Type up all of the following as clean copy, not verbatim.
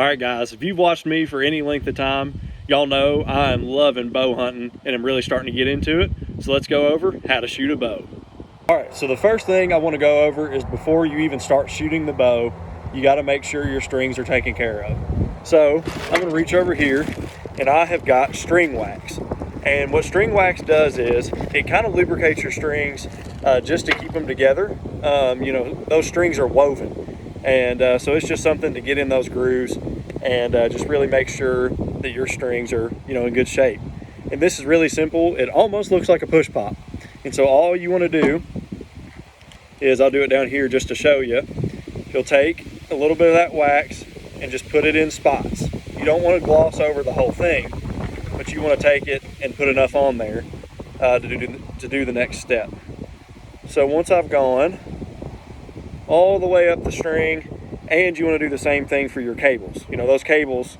All right, guys, if you've watched me for any length of time, y'all know I am loving bow hunting and I'm really starting to get into it. So let's go over how to shoot a bow. All right, so the first thing I want to go over is before you even start shooting the bow, you got to make sure your strings are taken care of. So I'm going to reach over here and I have got string wax. And what string wax does is it kind of lubricates your strings just to keep them together. You know, those strings are woven. And so it's just something to get in those grooves and just really make sure that your strings are, you know, in good shape. And this is really simple. It almost looks like a push pop. And so all you want to do is, I'll do it down here just to show you. You'll take a little bit of that wax and just put it in spots. You don't want to gloss over the whole thing, but you want to take it and put enough on there to do the next step. So once I've gone all the way up the string, and you want to do the same thing for your cables. You know, those cables,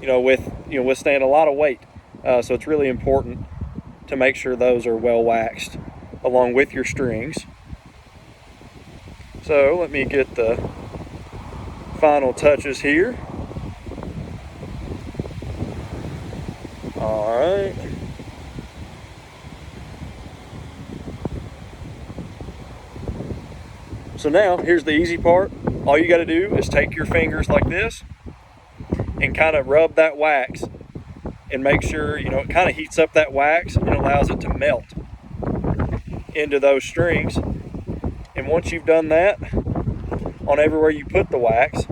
withstand a lot of weight. So it's really important to make sure those are well waxed along with your strings. So let me get the final touches here. All right. So now, here's the easy part. All you gotta do is take your fingers like this and kind of rub that wax and make sure, you know, it kind of heats up that wax and allows it to melt into those strings. And once you've done that, on everywhere you put the wax,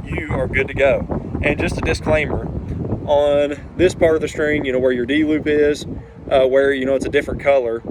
you are good to go. And just a disclaimer, on this part of the string, you know, where your D-loop is, where, you know, it's a different color,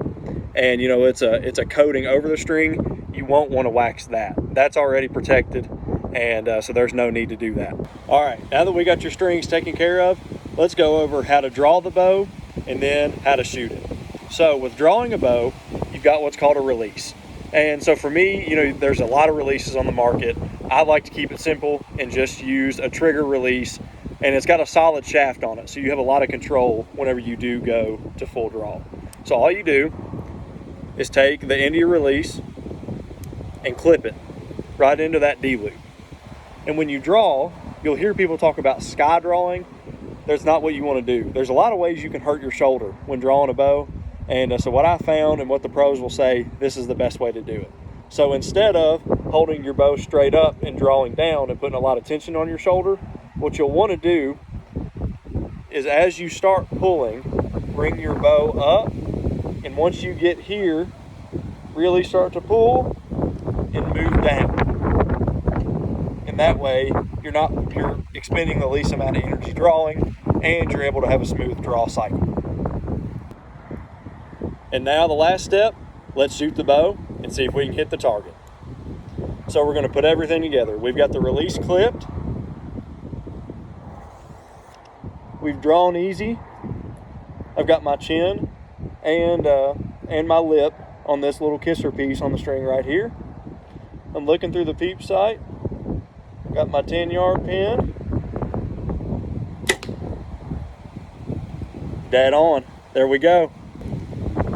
and you know it's a coating over the string, you won't want to wax that. That's already protected, and so there's no need to do that. All right, now that we got your strings taken care of, let's go over how to draw the bow and then how to shoot it. So with drawing a bow, you've got what's called a release. And so for me, you know, there's a lot of releases on the market. I like to keep it simple and just use a trigger release, and it's got a solid shaft on it, so you have a lot of control whenever you do go to full draw. So all you do is take the end of your release and clip it right into that D-loop. And when you draw, you'll hear people talk about sky drawing. That's not what you want to do. There's a lot of ways you can hurt your shoulder when drawing a bow. And so what I found and what the pros will say, this is the best way to do it. So instead of holding your bow straight up and drawing down and putting a lot of tension on your shoulder, what you'll want to do is, as you start pulling, bring your bow up. And once you get here, really start to pull and move down. And that way, you're expending the least amount of energy drawing, and you're able to have a smooth draw cycle. And now the last step, let's shoot the bow and see if we can hit the target. So we're going to put everything together. We've got the release clipped. We've drawn easy. I've got my chin and my lip on this little kisser piece on the string right here. I'm looking through the peep sight. Got my 10-yard pin. Dead on. There we go.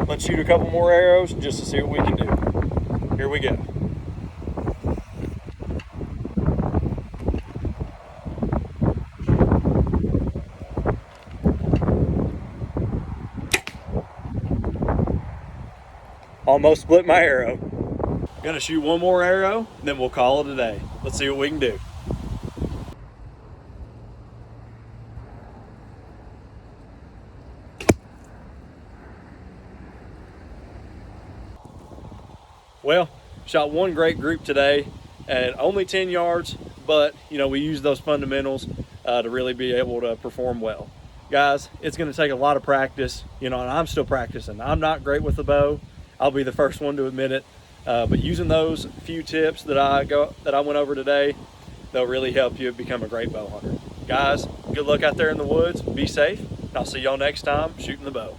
Let's shoot a couple more arrows just to see what we can do. Here we go. Almost split my arrow. Gonna shoot one more arrow, then we'll call it a day. Let's see what we can do. Well, shot one great group today at only 10 yards, but you know, we use those fundamentals to really be able to perform well. Guys, it's gonna take a lot of practice, you know, and I'm still practicing. I'm not great with the bow. I'll be the first one to admit it. But using those few tips that I went over today, they'll really help you become a great bow hunter. Guys, good luck out there in the woods. Be safe. And I'll see y'all next time shooting the bow.